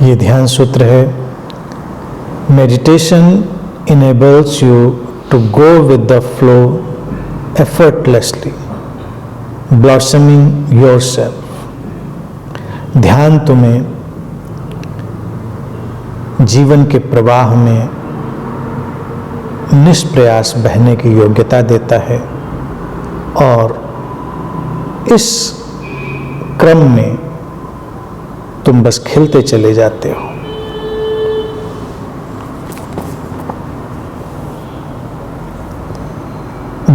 ये ध्यान सूत्र है, meditation enables you to go with the flow effortlessly, blossoming yourself. ध्यान तुम्हें जीवन के प्रवाह में निष्प्रयास बहने की योग्यता देता है और इस क्रम में तुम बस खिलते चले जाते हो।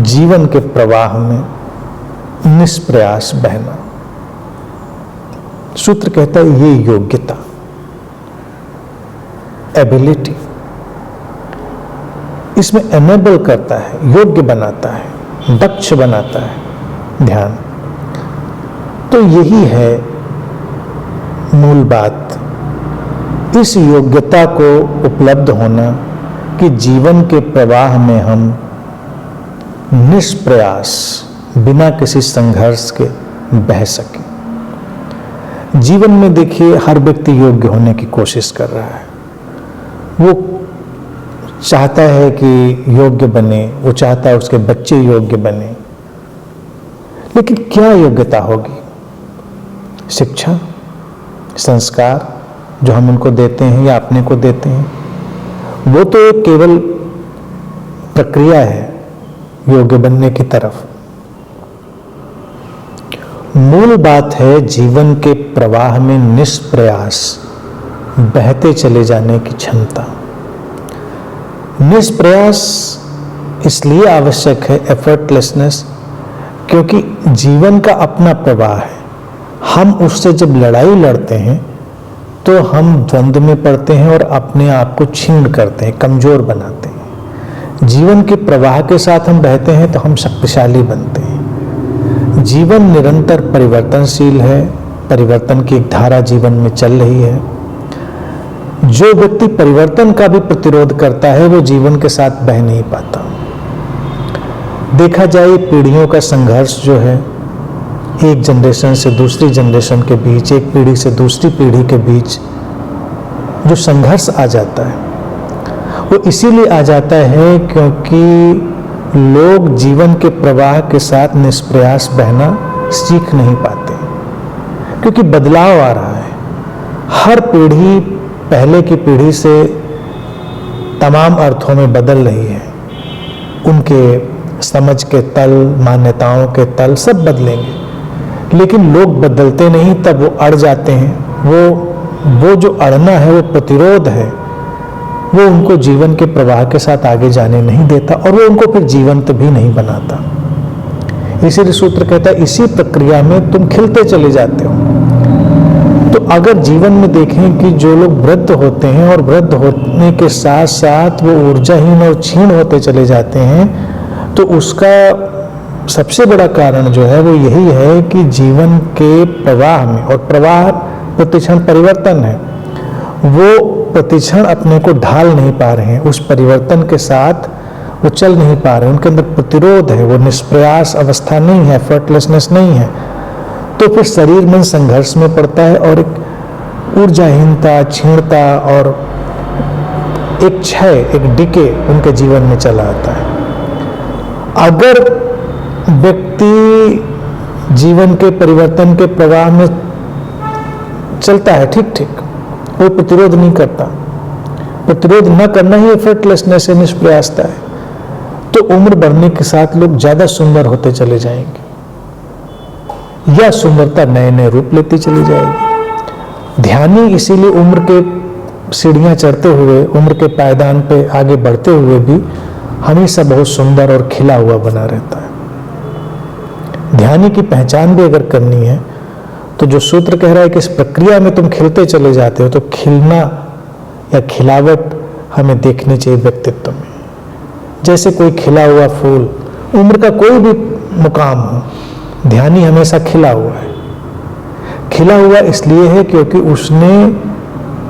जीवन के प्रवाह में निष्प्रयास बहना, सूत्र कहता है ये योग्यता, एबिलिटी, इसमें एनेबल करता है, योग्य बनाता है, दक्ष बनाता है ध्यान। तो यही है मूल बात, इस योग्यता को उपलब्ध होना कि जीवन के प्रवाह में हम निष्प्रयास बिना किसी संघर्ष के बह सके। जीवन में देखिए हर व्यक्ति योग्य होने की कोशिश कर रहा है, वो चाहता है कि योग्य बने, वो चाहता है उसके बच्चे योग्य बने, लेकिन क्या योग्यता होगी? शिक्षा, संस्कार जो हम उनको देते हैं या अपने को देते हैं, वो तो एक केवल प्रक्रिया है योग्य बनने की तरफ। मूल बात है जीवन के प्रवाह में निष्प्रयास बहते चले जाने की क्षमता। निष्प्रयास इसलिए आवश्यक है, एफर्टलेसनेस, क्योंकि जीवन का अपना प्रवाह है। हम उससे जब लड़ाई लड़ते हैं तो हम द्वंद्व में पड़ते हैं और अपने आप को छीण करते हैं, कमजोर बनाते हैं। जीवन के प्रवाह के साथ हम बहते हैं तो हम शक्तिशाली बनते हैं। जीवन निरंतर परिवर्तनशील है, परिवर्तन की एक धारा जीवन में चल रही है। जो व्यक्ति परिवर्तन का भी प्रतिरोध करता है वो जीवन के साथ बह नहीं पाता। देखा जाए पीढ़ियों का संघर्ष जो है, एक जनरेशन से दूसरी जनरेशन के बीच, एक पीढ़ी से दूसरी पीढ़ी के बीच जो संघर्ष आ जाता है वो इसीलिए आ जाता है क्योंकि लोग जीवन के प्रवाह के साथ निष्प्रयास बहना सीख नहीं पाते, क्योंकि बदलाव आ रहा है। हर पीढ़ी पहले की पीढ़ी से तमाम अर्थों में बदल रही है। उनके समझ के तल, मान्यताओं के तल सब बदलेंगे, लेकिन लोग बदलते नहीं, तब वो अड़ जाते हैं। वो जो अड़ना है, वो प्रतिरोध है, वो उनको जीवन के प्रवाह के साथ आगे जाने नहीं देता और वो उनको फिर जीवंत भी नहीं बनाता। इसीलिए सूत्र कहता है इसी प्रक्रिया में तुम खिलते चले जाते हो। तो अगर जीवन में देखें कि जो लोग वृद्ध होते हैं और वृद्ध होने के साथ साथ वो ऊर्जाहीन और क्षीण होते चले जाते हैं, तो उसका सबसे बड़ा कारण जो है वो यही है कि जीवन के प्रवाह में, और प्रवाह प्रतिक्षण परिवर्तन है, वो प्रतिक्षण अपने को ढाल नहीं पा रहे हैं, उस परिवर्तन के साथ वो चल नहीं पा रहे, उनके अंदर प्रतिरोध है, वो निष्प्रयास अवस्था नहीं है, एफर्टलेसनेस नहीं है। तो फिर शरीर मन संघर्ष में पड़ता है और एक ऊर्जाहीनता, क्षीणता और एक क्षय, एक डिके उनके जीवन में चला आता है। अगर व्यक्ति जीवन के परिवर्तन के प्रवाह में चलता है ठीक ठीक, वो प्रतिरोध नहीं करता, प्रतिरोध न करना ही एफर्टलेसनेस है, निष्प्रयासता है, तो उम्र बढ़ने के साथ लोग ज्यादा सुंदर होते चले जाएंगे या सुंदरता नए नए रूप लेती चली जाएगी। ध्यानी इसीलिए उम्र के सीढ़ियां चढ़ते हुए, उम्र के पायदान पे आगे बढ़ते हुए भी हमेशा बहुत सुंदर और खिला हुआ बना रहता है। ध्यानी की पहचान भी अगर करनी है तो जो सूत्र कह रहा है कि इस प्रक्रिया में तुम खिलते चले जाते हो, तो खिलना या खिलावट हमें देखनी चाहिए व्यक्तित्व में। जैसे कोई खिला हुआ फूल, उम्र का कोई भी मुकाम हो, ध्यानी हमेशा खिला हुआ है। खिला हुआ इसलिए है क्योंकि उसने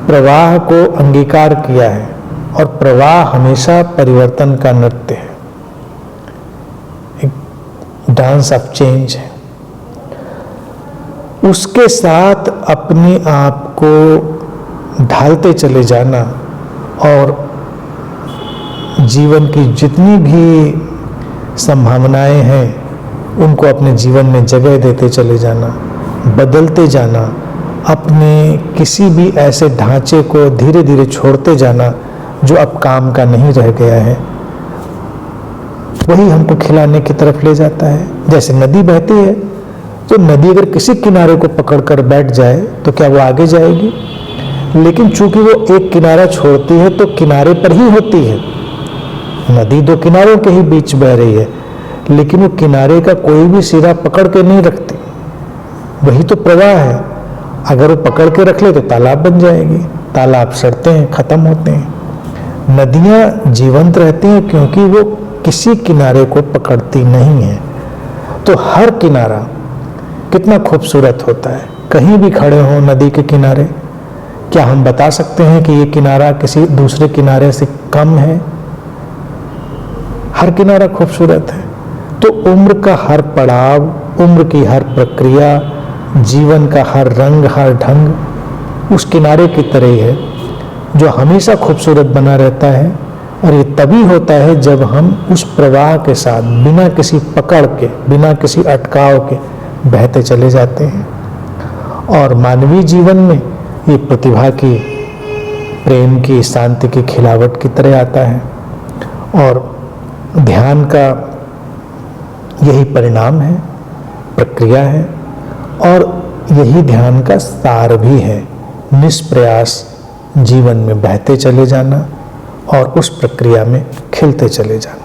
प्रवाह को अंगीकार किया है, और प्रवाह हमेशा परिवर्तन का नृत्य है, एक डांस ऑफ चेंज है। उसके साथ अपने आप को ढालते चले जाना और जीवन की जितनी भी संभावनाएं हैं उनको अपने जीवन में जगह देते चले जाना, बदलते जाना, अपने किसी भी ऐसे ढांचे को धीरे धीरे छोड़ते जाना जो अब काम का नहीं रह गया है, वही हमको खिलाने की तरफ ले जाता है। जैसे नदी बहती है तो नदी अगर किसी किनारे को पकड़कर बैठ जाए तो क्या वो आगे जाएगी? लेकिन चूंकि वो एक किनारा छोड़ती है तो किनारे पर ही होती है। नदी दो किनारों के ही बीच बह रही है, लेकिन वो किनारे का कोई भी सिरा पकड़ के नहीं रखती। वही तो प्रवाह है। अगर वो पकड़ के रख ले तो तालाब बन जाएगी, तालाब सड़ते हैं, खत्म होते हैं। नदियां जीवंत रहती हैं क्योंकि वो किसी किनारे को पकड़ती नहीं है। तो हर किनारा कितना खूबसूरत होता है। कहीं भी खड़े हो नदी के किनारे, क्या हम बता सकते हैं कि ये किनारा किसी दूसरे किनारे से कम है? हर किनारा खूबसूरत है। तो उम्र का हर पड़ाव, उम्र की हर प्रक्रिया, जीवन का हर रंग, हर ढंग उस किनारे की तरह ही है जो हमेशा खूबसूरत बना रहता है। और ये तभी होता है जब हम उस प्रवाह के साथ बिना किसी पकड़ के, बिना किसी अटकाव के बहते चले जाते हैं। और मानवीय जीवन में ये प्रतिभा की, प्रेम की, शांति की खिलावट की तरह आता है। और ध्यान का यही परिणाम है, प्रक्रिया है, और यही ध्यान का सार भी है। निष्प्रयास जीवन में बहते चले जाना और उस प्रक्रिया में खिलते चले जाना।